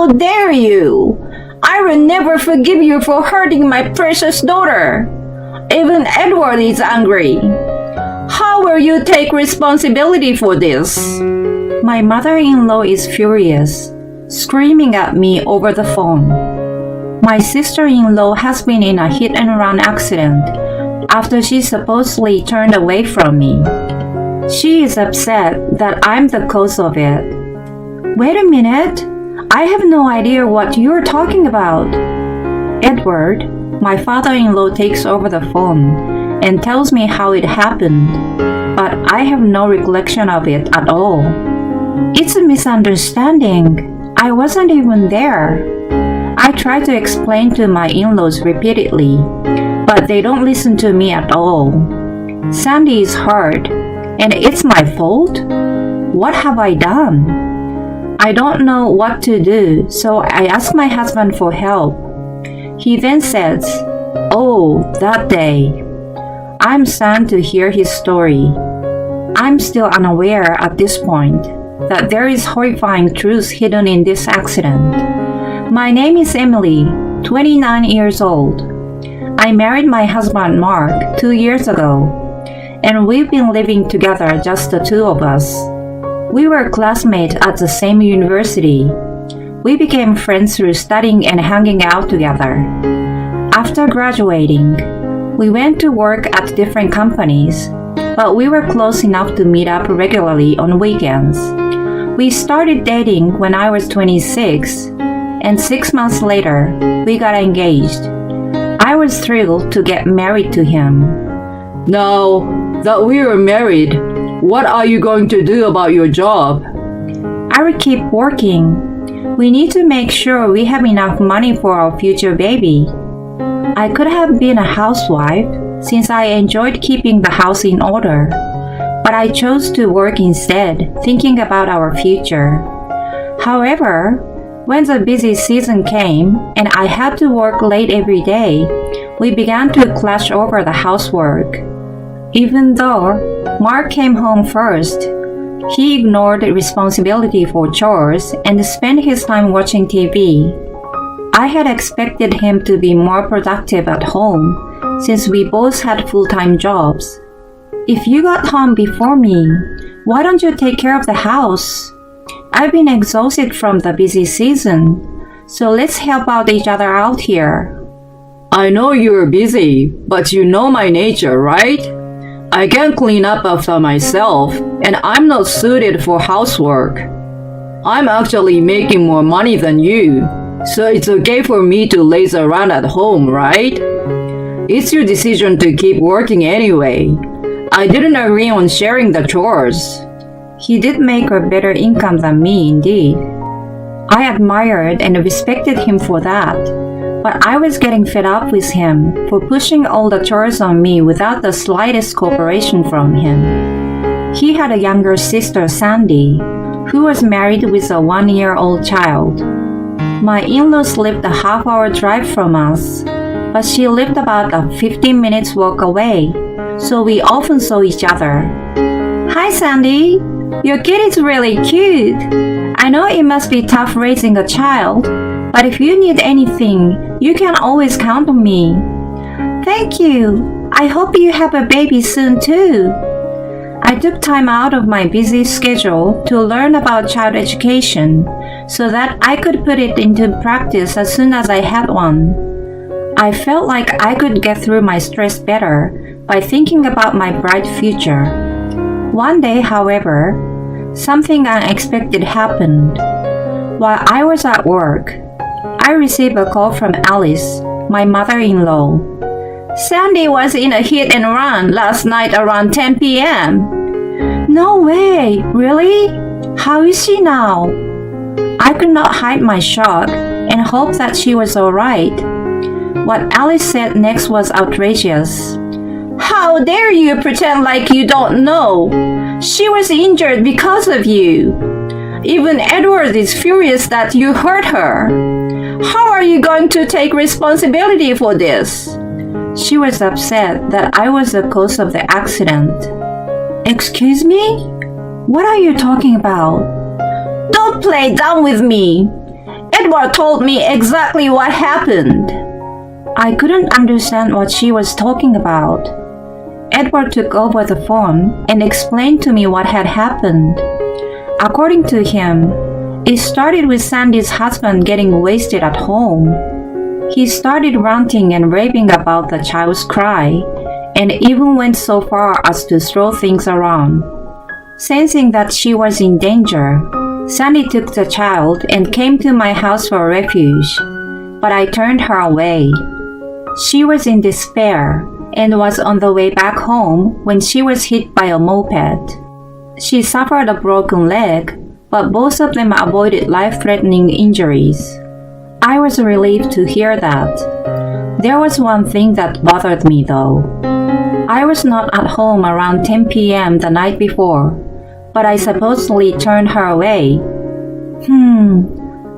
How dare you? I will never forgive you for hurting my precious daughter. Even Edward is angry. How will you take responsibility for this? My mother-in-law is furious, screaming at me over the phone. My sister-in-law has been in a hit-and-run accident after she supposedly turned away from me. She is upset that I'm the cause of it. Wait a minute. I have no idea what you're talking about. Edward, my father-in-law, takes over the phone and tells me how it happened, but I have no recollection of it at all. It's a misunderstanding. I wasn't even there. I try to explain to my in-laws repeatedly, but they don't listen to me at all. Sandy is hurt, and it's my fault? What have I done? I don't know what to do, so I ask my husband for help. He then says, "Oh, that day." I'm stunned to hear his story. I'm still unaware at this point that there is horrifying truth hidden in this accident. My name is Emily, 29 years old. I married my husband Mark 2 years ago, and we've been living together, just the two of us. We were classmates at the same university. We became friends through studying and hanging out together. After graduating, we went to work at different companies, but we were close enough to meet up regularly on weekends. We started dating when I was 26, and 6 months later, we got engaged. I was thrilled to get married to him. Now that we are married, what are you going to do about your job? I will keep working. We need to make sure we have enough money for our future baby. I could have been a housewife since I enjoyed keeping the house in order, but I chose to work instead, thinking about our future. However, when the busy season came and I had to work late every day, we began to clash over the housework. Even though Mark came home first, he ignored responsibility for chores and spent his time watching TV. I had expected him to be more productive at home since we both had full-time jobs. If you got home before me, why don't you take care of the house? I've been exhausted from the busy season, so let's help out each other out here. I know you're busy, but you know my nature, right? I can't clean up after myself, and I'm not suited for housework. I'm actually making more money than you, so it's okay for me to laze around at home, right? It's your decision to keep working anyway. I didn't agree on sharing the chores. He did make a better income than me, indeed. I admired and respected him for that, but I was getting fed up with him for pushing all the chores on me without the slightest cooperation from him. He had a younger sister, Sandy, who was married with a 1-year-old child. My in-laws lived a half-hour drive from us, but she lived about a 15 minutes walk away, so we often saw each other. "Hi, Sandy. Your kid is really cute. I know it must be tough raising a child, but if you need anything, you can always count on me." "Thank you. I hope you have a baby soon too." I took time out of my busy schedule to learn about child education so that I could put it into practice as soon as I had one. I felt like I could get through my stress better by thinking about my bright future. One day, however, something unexpected happened. While I was at work, I received a call from Alice, my mother-in-law. "Sandy was in a hit and run last night around 10 p.m. "No way! Really? How is she now?" I could not hide my shock and hope that she was all right. What Alice said next was outrageous. "How dare you pretend like you don't know? She was injured because of you. Even Edward is furious that you hurt her. How are you going to take responsibility for this?" She was upset that I was the cause of the accident. "Excuse me? What are you talking about?" "Don't play dumb with me. Edward told me exactly what happened. I couldn't understand what she was talking about. Edward took over the phone and explained to me what had happened. According to him, it started with Sandy's husband getting wasted at home. He started ranting and raving about the child's cry, and even went so far as to throw things around. Sensing that she was in danger, Sandy took the child and came to my house for refuge, but I turned her away. She was in despair and was on the way back home when she was hit by a moped. She suffered a broken leg, but both of them avoided life-threatening injuries. I was relieved to hear that. There was one thing that bothered me though. I was not at home around 10 p.m. the night before, but I supposedly turned her away.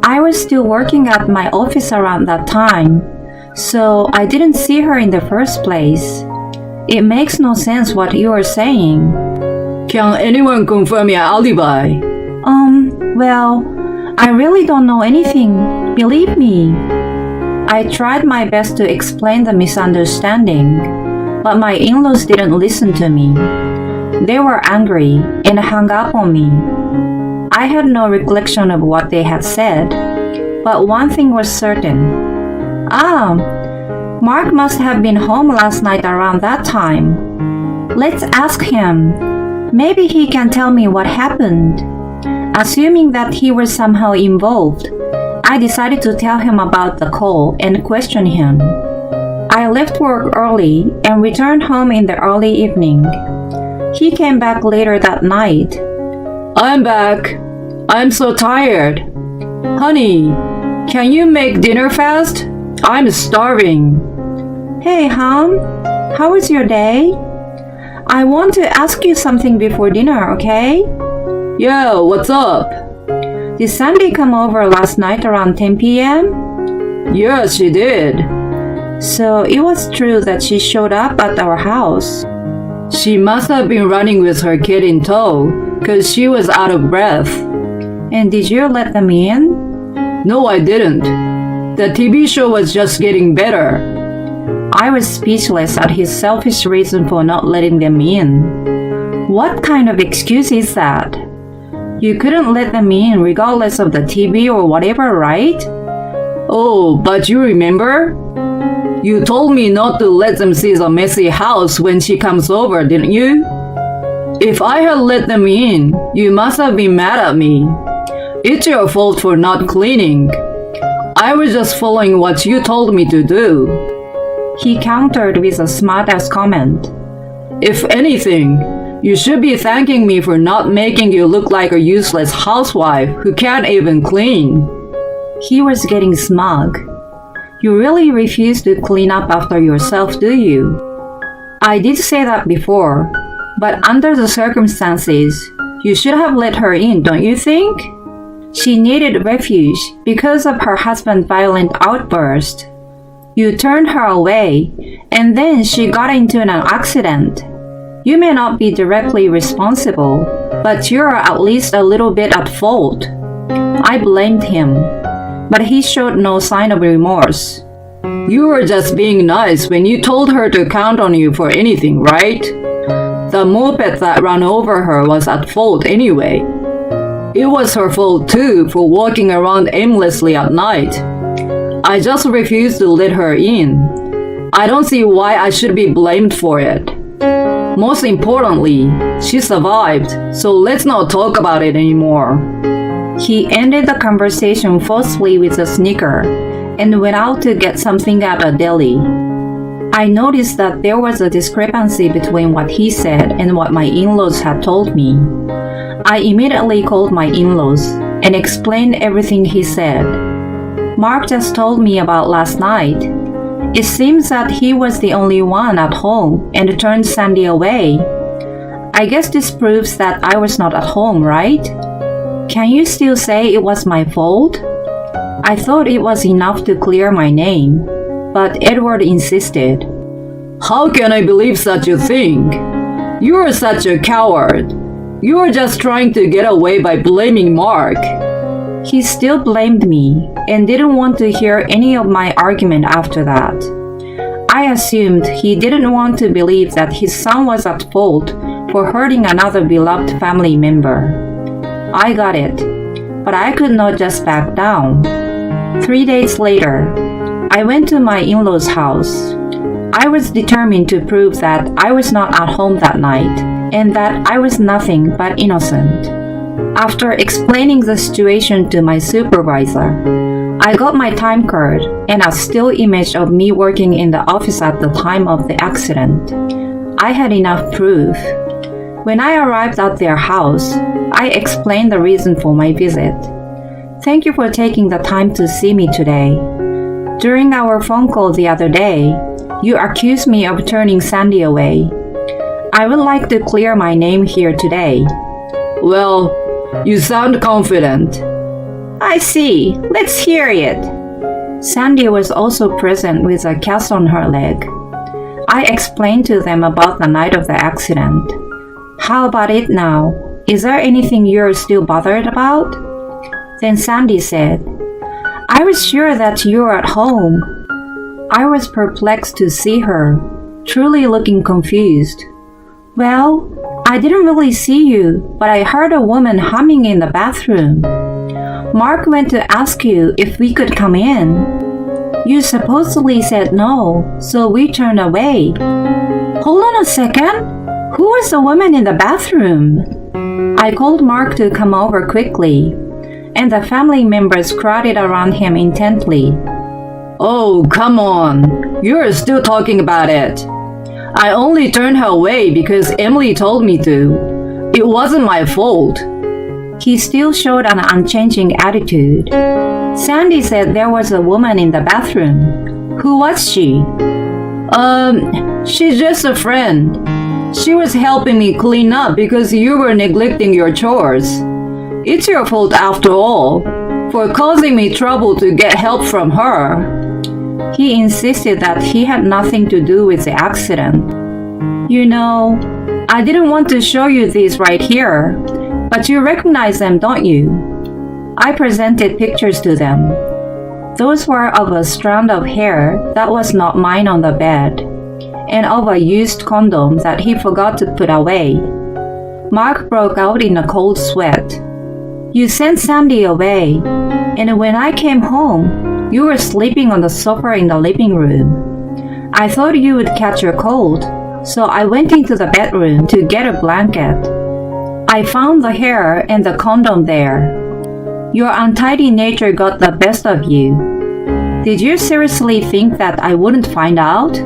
I was still working at my office around that time, so I didn't see her in the first place. It makes no sense what you are saying. Can anyone confirm your alibi? Well, I really don't know anything, believe me. I tried my best to explain the misunderstanding, but my in-laws didn't listen to me. They were angry and hung up on me. I had no recollection of what they had said, but one thing was certain. Mark must have been home last night around that time. Let's ask him. Maybe he can tell me what happened. Assuming that he was somehow involved, I decided to tell him about the call and question him. I left work early and returned home in the early evening. He came back later that night. I'm back. I'm so tired. Honey, can you make dinner fast? I'm starving. Hey, hon. How was your day? I want to ask you something before dinner, okay? Yeah, what's up? Did Sandy come over last night around 10 p.m.? Yeah, she did. So it was true that she showed up at our house. She must have been running with her kid in tow, 'cause she was out of breath. And did you let them in? No, I didn't. The TV show was just getting better. I was speechless at his selfish reason for not letting them in. What kind of excuse is that? You couldn't let them in regardless of the TV or whatever, right? Oh, but you remember? You told me not to let them see the messy house when she comes over, didn't you? If I had let them in, you must have been mad at me. It's your fault for not cleaning. I was just following what you told me to do. He countered with a smart-ass comment. If anything, you should be thanking me for not making you look like a useless housewife who can't even clean. He was getting smug. You really refuse to clean up after yourself, do you? I did say that before, but under the circumstances, you should have let her in, don't you think? She needed refuge because of her husband's violent outburst. You turned her away, and then she got into an accident. You may not be directly responsible, but you're at least a little bit at fault. I blamed him, but he showed no sign of remorse. You were just being nice when you told her to count on you for anything, right? The moped that ran over her was at fault anyway. It was her fault too for walking around aimlessly at night. I just refused to let her in. I don't see why I should be blamed for it. Most importantly, she survived, so let's not talk about it anymore. He ended the conversation forcefully with a snicker and went out to get something at a deli. I noticed that there was a discrepancy between what he said and what my in-laws had told me. I immediately called my in-laws and explained everything he said. Mark just told me about last night. It seems that he was the only one at home and turned Sandy away. I guess this proves that I was not at home, right? Can you still say it was my fault? I thought it was enough to clear my name, but Edward insisted. How can I believe such a thing? You are such a coward. You are just trying to get away by blaming Mark. He still blamed me and didn't want to hear any of my argument after that. I assumed he didn't want to believe that his son was at fault for hurting another beloved family member. I got it, but I could not just back down. 3 days later, I went to my in-laws' house. I was determined to prove that I was not at home that night and that I was nothing but innocent. After explaining the situation to my supervisor, I got my time card and a still image of me working in the office at the time of the accident. I had enough proof. When I arrived at their house, I explained the reason for my visit. Thank you for taking the time to see me today. During our phone call the other day, you accused me of turning Sandy away. I would like to clear my name here today. Well, you sound confident. I see. Let's hear it. Sandy was also present with a cast on her leg. I explained to them about the night of the accident. How about it now? Is there anything you're still bothered about? Then Sandy said, I was sure that you were at home. I was perplexed to see her, truly looking confused. Well, I didn't really see you, but I heard a woman humming in the bathroom. Mark went to ask you if we could come in. You supposedly said no, so we turned away. Hold on a second. Who was the woman in the bathroom? I called Mark to come over quickly, and the family members crowded around him intently. Oh, come on. You're still talking about it. I only turned her away because Emily told me to. It wasn't my fault. He still showed an unchanging attitude. Sandy said there was a woman in the bathroom. Who was she? She's just a friend. She was helping me clean up because you were neglecting your chores. It's your fault after all, for causing me trouble to get help from her. He insisted that he had nothing to do with the accident. You know, I didn't want to show you these right here, but you recognize them, don't you? I presented pictures to them. Those were of a strand of hair that was not mine on the bed, and of a used condom that he forgot to put away. Mark broke out in a cold sweat. You sent Sandy away, and when I came home, you were sleeping on the sofa in the living room. I thought you would catch your cold, so I went into the bedroom to get a blanket. I found the hair and the condom there. Your untidy nature got the best of you. Did you seriously think that I wouldn't find out?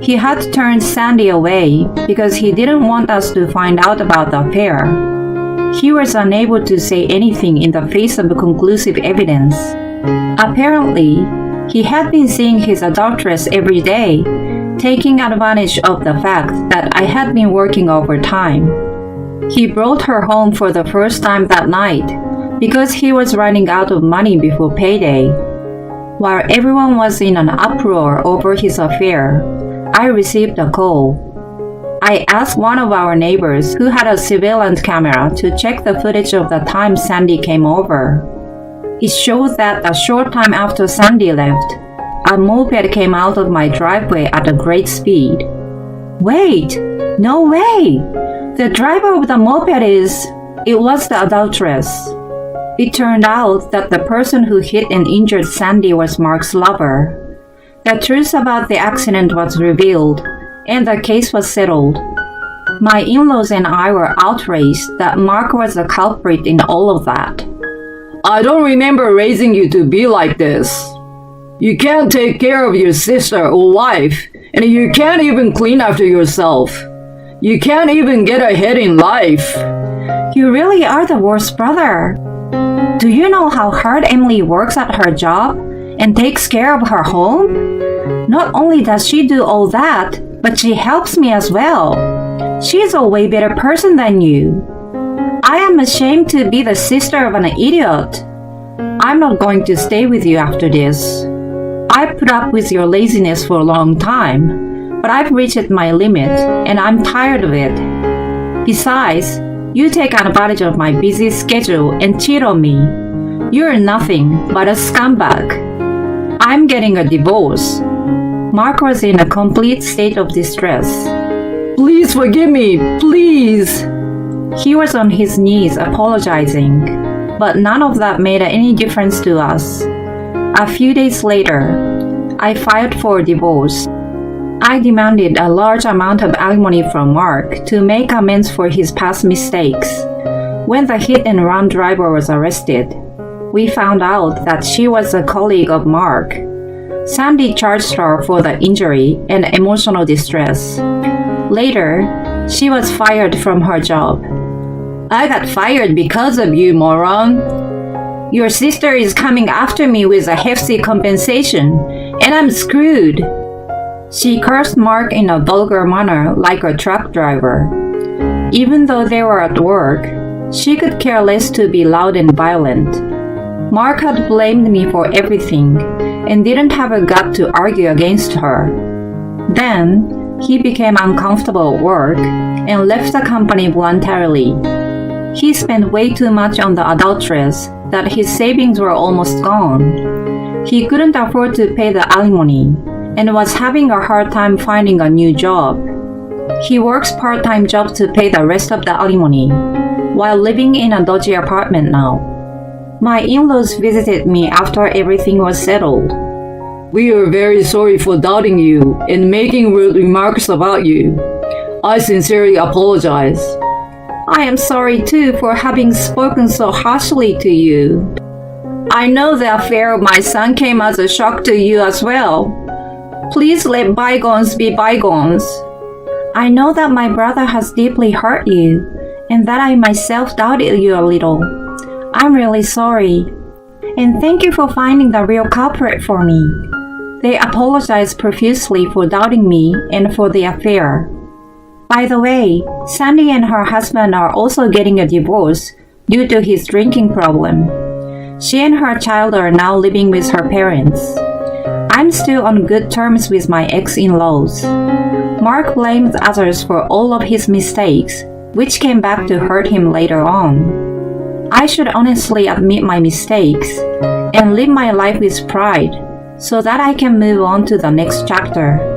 He had turned Sandy away because he didn't want us to find out about the affair. He was unable to say anything in the face of conclusive evidence. Apparently, he had been seeing his adulteress every day, taking advantage of the fact that I had been working overtime. He brought her home for the first time that night because he was running out of money before payday. While everyone was in an uproar over his affair, I received a call. I asked one of our neighbors who had a surveillance camera to check the footage of the time Sandy came over. It showed that a short time after Sandy left, a moped came out of my driveway at a great speed. Wait! No way! The driver of the moped it was the adulteress. It turned out that the person who hit and injured Sandy was Mark's lover. The truth about the accident was revealed, and the case was settled. My in-laws and I were outraged that Mark was the culprit in all of that. I don't remember raising you to be like this. You can't take care of your sister or wife, and you can't even clean after yourself. You can't even get ahead in life. You really are the worst brother. Do you know how hard Emily works at her job and takes care of her home? Not only does she do all that, but she helps me as well. She's a way better person than you. I am ashamed to be the sister of an idiot. I'm not going to stay with you after this. I put up with your laziness for a long time, but I've reached my limit and I'm tired of it. Besides, you take advantage of my busy schedule and cheat on me. You're nothing but a scumbag. I'm getting a divorce. Mark was in a complete state of distress. Please forgive me, please. He was on his knees apologizing, but none of that made any difference to us. A few days later, I filed for divorce. I demanded a large amount of alimony from Mark to make amends for his past mistakes. When the hit-and-run driver was arrested, we found out that she was a colleague of Mark. Sandy charged her for the injury and emotional distress. Later, she was fired from her job. I got fired because of you, moron. Your sister is coming after me with a hefty compensation, and I'm screwed. She cursed Mark in a vulgar manner like a truck driver. Even though they were at work, she could care less to be loud and violent. Mark had blamed me for everything and didn't have a gut to argue against her. Then, he became uncomfortable at work and left the company voluntarily. He spent way too much on the adulteress that his savings were almost gone. He couldn't afford to pay the alimony and was having a hard time finding a new job. He works part-time jobs to pay the rest of the alimony while living in a dodgy apartment now. My in-laws visited me after everything was settled. We are very sorry for doubting you and making rude remarks about you. I sincerely apologize. I am sorry too for having spoken so harshly to you. I know the affair of my son came as a shock to you as well. Please let bygones be bygones. I know that my brother has deeply hurt you and that I myself doubted you a little. I'm really sorry. And thank you for finding the real culprit for me. They apologized profusely for doubting me and for the affair. By the way, Sandy and her husband are also getting a divorce due to his drinking problem. She and her child are now living with her parents. I'm still on good terms with my ex-in-laws. Mark blamed others for all of his mistakes, which came back to hurt him later on. I should honestly admit my mistakes and live my life with pride so that I can move on to the next chapter.